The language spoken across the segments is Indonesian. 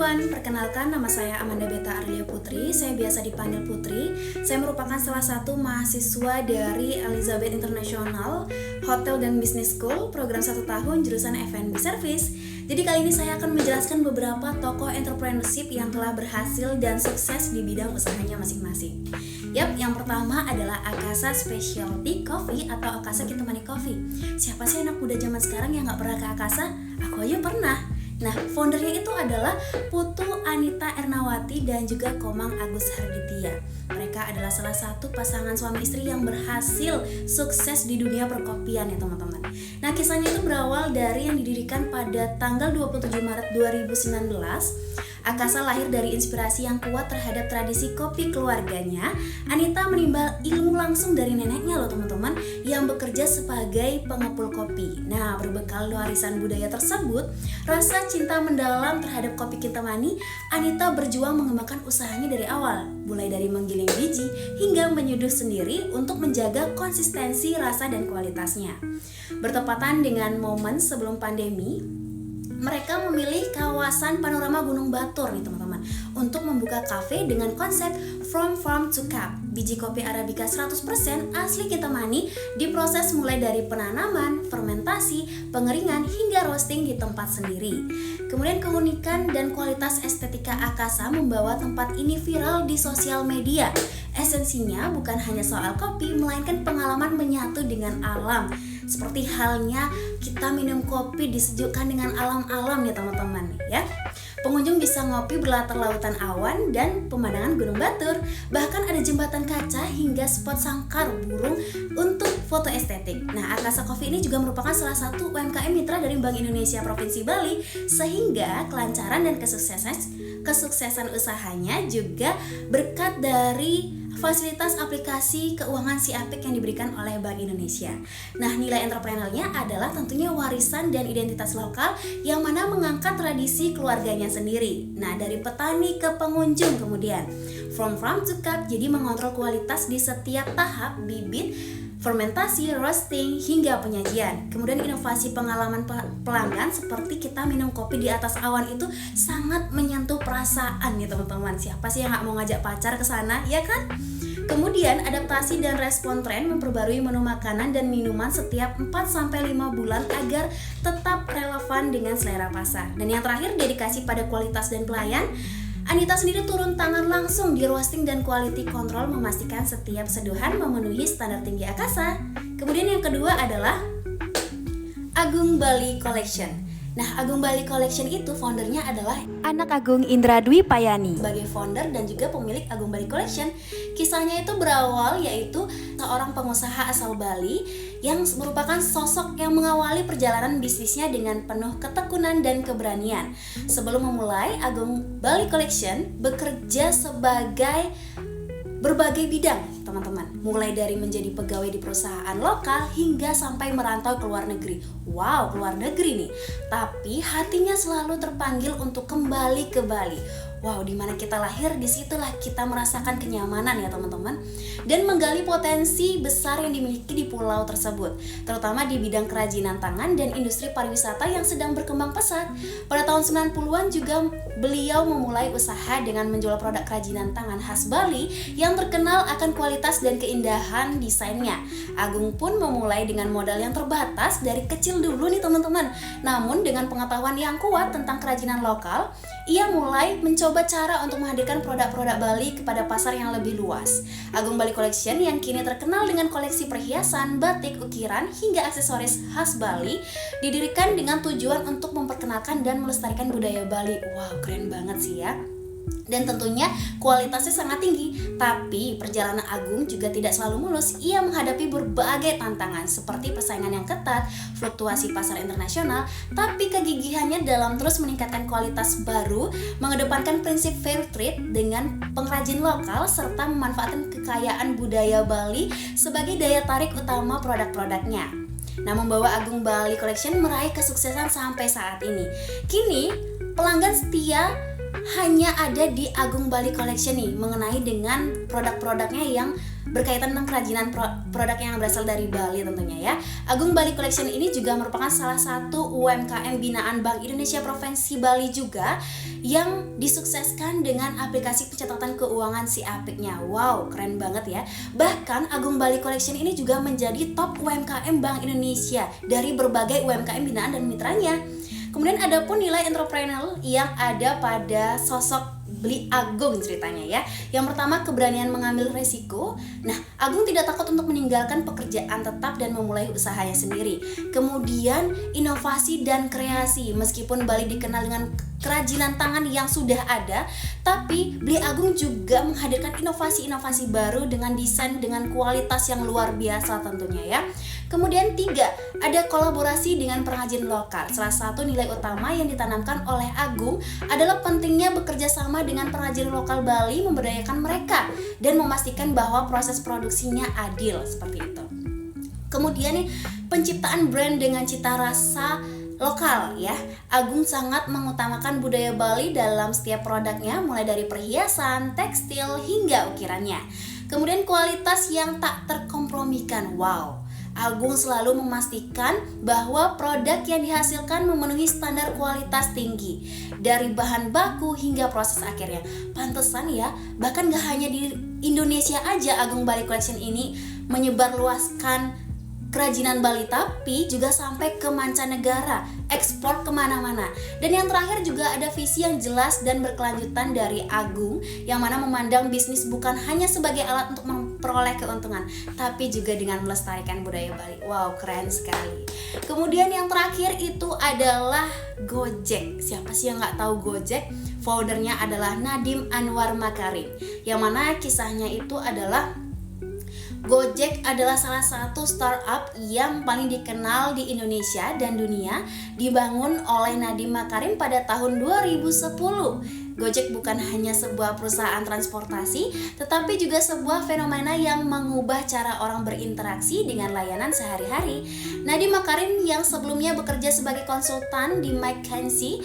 everyone, perkenalkan nama saya Amanda Beta Arlia Putri. Saya biasa dipanggil Putri. Saya merupakan salah satu mahasiswa dari Elizabeth International Hotel dan Business School, program 1 tahun jurusan F&B Service. Jadi kali ini saya akan menjelaskan beberapa tokoh entrepreneurship yang telah berhasil dan sukses di bidang usahanya masing-masing. Yap, yang pertama adalah Akasa Specialty Coffee atau Akasa Kintamani Coffee. Siapa sih anak muda zaman sekarang yang gak pernah ke Akasa? Aku aja pernah. Nah, foundernya itu adalah Putu Anita Ernawati dan juga Komang Agus Harditya. Mereka adalah salah satu pasangan suami istri yang berhasil sukses di dunia perkopian ya teman-teman. Nah, kisahnya itu berawal dari yang didirikan pada tanggal 27 Maret 2019. Akasa lahir dari inspirasi yang kuat terhadap tradisi kopi keluarganya. Anita menimbal ilmu langsung dari neneknya loh teman-teman, yang bekerja sebagai pengepul kopi. Nah, berbekal warisan budaya tersebut, rasa cinta mendalam terhadap kopi Kintamani, Anita berjuang mengembangkan usahanya dari awal, mulai dari menggiling biji hingga menyeduh sendiri untuk menjaga konsistensi rasa dan kualitasnya. Bertepatan dengan momen sebelum pandemi, mereka memilih kawasan panorama Gunung Batur nih teman-teman untuk membuka kafe dengan konsep From Farm to Cup. Biji kopi Arabica 100% asli Kintamani diproses mulai dari penanaman, fermentasi, pengeringan hingga roasting di tempat sendiri. Kemudian keunikan dan kualitas estetika Akasa membawa tempat ini viral di sosial media. Esensinya bukan hanya soal kopi, melainkan pengalaman menyatu dengan alam. Seperti halnya kita minum kopi disejukkan dengan alam-alam ya teman-teman ya. Pengunjung bisa ngopi berlatar lautan awan dan pemandangan Gunung Batur. Bahkan ada jembatan kaca hingga spot sangkar burung untuk foto estetik. Nah, Akasa Coffee ini juga merupakan salah satu UMKM mitra dari Bank Indonesia Provinsi Bali, sehingga kelancaran dan kesuksesan usahanya juga berkat dari fasilitas aplikasi keuangan Siapik yang diberikan oleh Bank Indonesia. Nah, nilai entrepreneurnya adalah tentunya warisan dan identitas lokal yang mana mengangkat tradisi keluarganya sendiri. Nah, dari petani ke pengunjung kemudian From Farm to Cup, jadi mengontrol kualitas di setiap tahap bibit, fermentasi, roasting, hingga penyajian. Kemudian inovasi pengalaman pelanggan seperti kita minum kopi di atas awan itu sangat menyentuh perasaan nih teman-teman. Siapa sih yang gak mau ngajak pacar ke sana, ya kan? Kemudian adaptasi dan respon tren memperbarui menu makanan dan minuman setiap 4-5 bulan agar tetap relevan dengan selera pasar. Dan yang terakhir, dedikasi pada kualitas dan pelayan. Anita sendiri turun tangan langsung di roasting dan quality control, memastikan setiap seduhan memenuhi standar tinggi Akasa. Kemudian yang kedua adalah Agung Bali Collection. Nah, Agung Bali Collection itu foundernya adalah anak Agung Indra Dwi Payani. Sebagai founder dan juga pemilik Agung Bali Collection, kisahnya itu berawal yaitu seorang pengusaha asal Bali yang merupakan sosok yang mengawali perjalanan bisnisnya dengan penuh ketekunan dan keberanian. Sebelum memulai, Agung Bali Collection bekerja sebagai berbagai bidang teman-teman, mulai dari menjadi pegawai di perusahaan lokal hingga sampai merantau ke luar negeri. Wow, ke luar negeri nih. Tapi hatinya selalu terpanggil untuk kembali ke Bali. Wow, di mana kita lahir, disitulah kita merasakan kenyamanan ya teman-teman, dan menggali potensi besar yang dimiliki di pulau tersebut, terutama di bidang kerajinan tangan dan industri pariwisata yang sedang berkembang pesat. Pada tahun 90-an juga beliau memulai usaha dengan menjual produk kerajinan tangan khas Bali yang terkenal akan kualitas dan keindahan desainnya. Agung pun memulai dengan modal yang terbatas dari kecil dulu nih teman-teman. Namun dengan pengetahuan yang kuat tentang kerajinan lokal, ia mulai mencoba cara untuk menghadirkan produk-produk Bali kepada pasar yang lebih luas. Agung Bali Collection yang kini terkenal dengan koleksi perhiasan, batik, ukiran, hingga aksesoris khas Bali didirikan dengan tujuan untuk memperkenalkan dan melestarikan budaya Bali. Wow, keren banget sih ya. Dan tentunya kualitasnya sangat tinggi. Tapi perjalanan Agung juga tidak selalu mulus. Ia menghadapi berbagai tantangan seperti persaingan yang ketat, fluktuasi pasar internasional, tapi kegigihannya dalam terus meningkatkan kualitas baru, mengedepankan prinsip fair trade dengan pengrajin lokal, serta memanfaatkan kekayaan budaya Bali sebagai daya tarik utama produk-produknya. Nah, membawa Agung Bali Collection meraih kesuksesan sampai saat ini. Kini pelanggan setia hanya ada di Agung Bali Collection nih, mengenai dengan produk-produknya yang berkaitan dengan kerajinan produk yang berasal dari Bali tentunya ya. Agung Bali Collection ini juga merupakan salah satu UMKM binaan Bank Indonesia Provinsi Bali juga yang disukseskan dengan aplikasi pencatatan keuangan si Apiknya. Wow, keren banget ya. Bahkan Agung Bali Collection ini juga menjadi top UMKM Bank Indonesia dari berbagai UMKM binaan dan mitranya. Kemudian ada pun nilai entrepreneurial yang ada pada sosok Bli Agung ceritanya ya. Yang pertama, keberanian mengambil resiko. Nah, Agung tidak takut untuk meninggalkan pekerjaan tetap dan memulai usahanya sendiri. Kemudian inovasi dan kreasi. Meskipun Bali dikenal dengan kerajinan tangan yang sudah ada, tapi Bli Agung juga menghadirkan inovasi-inovasi baru dengan desain dengan kualitas yang luar biasa tentunya ya. Kemudian 3, ada kolaborasi dengan pengrajin lokal. Salah satu nilai utama yang ditanamkan oleh Agung adalah pentingnya bekerja sama dengan pengrajin lokal Bali, memberdayakan mereka dan memastikan bahwa proses produksinya adil seperti itu. Kemudian nih, penciptaan brand dengan cita rasa lokal ya. Agung sangat mengutamakan budaya Bali dalam setiap produknya, mulai dari perhiasan, tekstil hingga ukirannya. Kemudian kualitas yang tak terkompromikan. Wow, Agung selalu memastikan bahwa produk yang dihasilkan memenuhi standar kualitas tinggi dari bahan baku hingga proses akhirnya. Pantesan ya, bahkan gak hanya di Indonesia aja Agung Bali Collection ini menyebarluaskan kerajinan Bali, tapi juga sampai ke mancanegara, ekspor kemana-mana. Dan yang terakhir juga ada visi yang jelas dan berkelanjutan dari Agung, yang mana memandang bisnis bukan hanya sebagai alat untuk memperoleh keuntungan, tapi juga dengan melestarikan budaya Bali. Wow, keren sekali. Kemudian yang terakhir itu adalah Gojek. Siapa sih yang nggak tahu Gojek? Foundernya adalah Nadiem Anwar Makarim, yang mana kisahnya itu adalah Gojek adalah salah satu startup yang paling dikenal di Indonesia dan dunia, dibangun oleh Nadiem Makarim pada tahun 2010. Gojek bukan hanya sebuah perusahaan transportasi, tetapi juga sebuah fenomena yang mengubah cara orang berinteraksi dengan layanan sehari-hari. Nadiem Makarim yang sebelumnya bekerja sebagai konsultan di McKinsey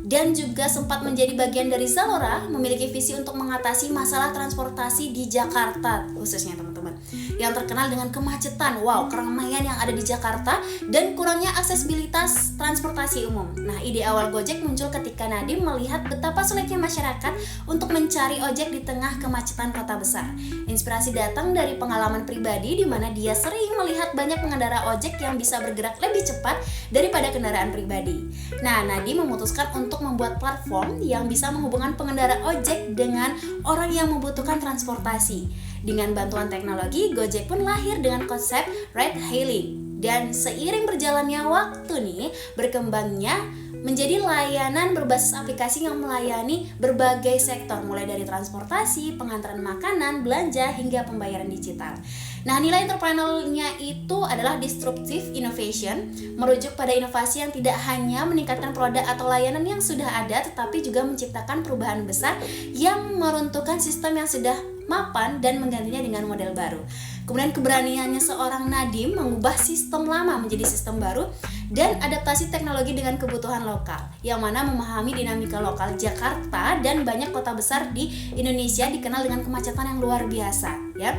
dan juga sempat menjadi bagian dari Zalora, memiliki visi untuk mengatasi masalah transportasi di Jakarta khususnya teman-teman, yang terkenal dengan kemacetan, keramaian yang ada di Jakarta dan kurangnya aksesibilitas transportasi umum. Nah, ide awal Gojek muncul ketika Nadiem melihat betapa sulitnya masyarakat untuk mencari ojek di tengah kemacetan kota besar. Inspirasi datang dari pengalaman pribadi di mana dia sering melihat banyak pengendara ojek yang bisa bergerak lebih cepat daripada kendaraan pribadi. Nah, Nadiem memutuskan untuk membuat platform yang bisa menghubungkan pengendara ojek dengan orang yang membutuhkan transportasi. Dengan bantuan teknologi, Gojek pun lahir dengan konsep ride hailing. Dan seiring berjalannya waktu nih, berkembangnya menjadi layanan berbasis aplikasi yang melayani berbagai sektor, mulai dari transportasi, pengantaran makanan, belanja, hingga pembayaran digital. Nah, nilai entrepreneurialnya itu adalah disruptive innovation, merujuk pada inovasi yang tidak hanya meningkatkan produk atau layanan yang sudah ada, tetapi juga menciptakan perubahan besar yang meruntuhkan sistem yang sudah mapan dan menggantinya dengan model baru. Kemudian keberaniannya seorang Nadiem mengubah sistem lama menjadi sistem baru dan adaptasi teknologi dengan kebutuhan lokal, yang mana memahami dinamika lokal Jakarta dan banyak kota besar di Indonesia dikenal dengan kemacetan yang luar biasa ya.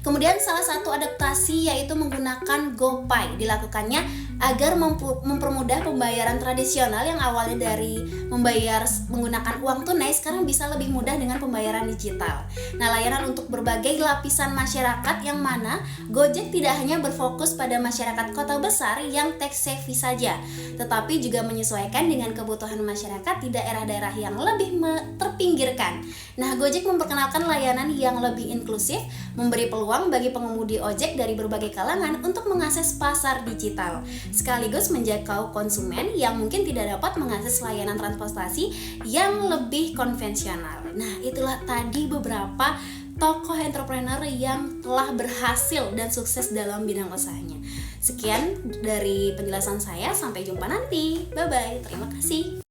Kemudian salah satu adaptasi yaitu menggunakan GoPay dilakukannya agar mempermudah pembayaran tradisional yang awalnya dari membayar menggunakan uang tunai sekarang bisa lebih mudah dengan pembayaran digital. Nah, layanan untuk berbagai lapisan masyarakat yang mana Gojek tidak hanya berfokus pada masyarakat kota besar yang tech savvy saja, tetapi juga menyesuaikan dengan kebutuhan masyarakat di daerah-daerah yang lebih terpinggirkan. Nah, Gojek memperkenalkan layanan yang lebih inklusif, memberi peluang bagi pengemudi ojek dari berbagai kalangan untuk mengakses pasar digital, sekaligus menjangkau konsumen yang mungkin tidak dapat mengakses layanan transportasi yang lebih konvensional. Nah, itulah tadi beberapa tokoh entrepreneur yang telah berhasil dan sukses dalam bidang usahanya. Sekian dari penjelasan saya, sampai jumpa nanti. Bye-bye, terima kasih.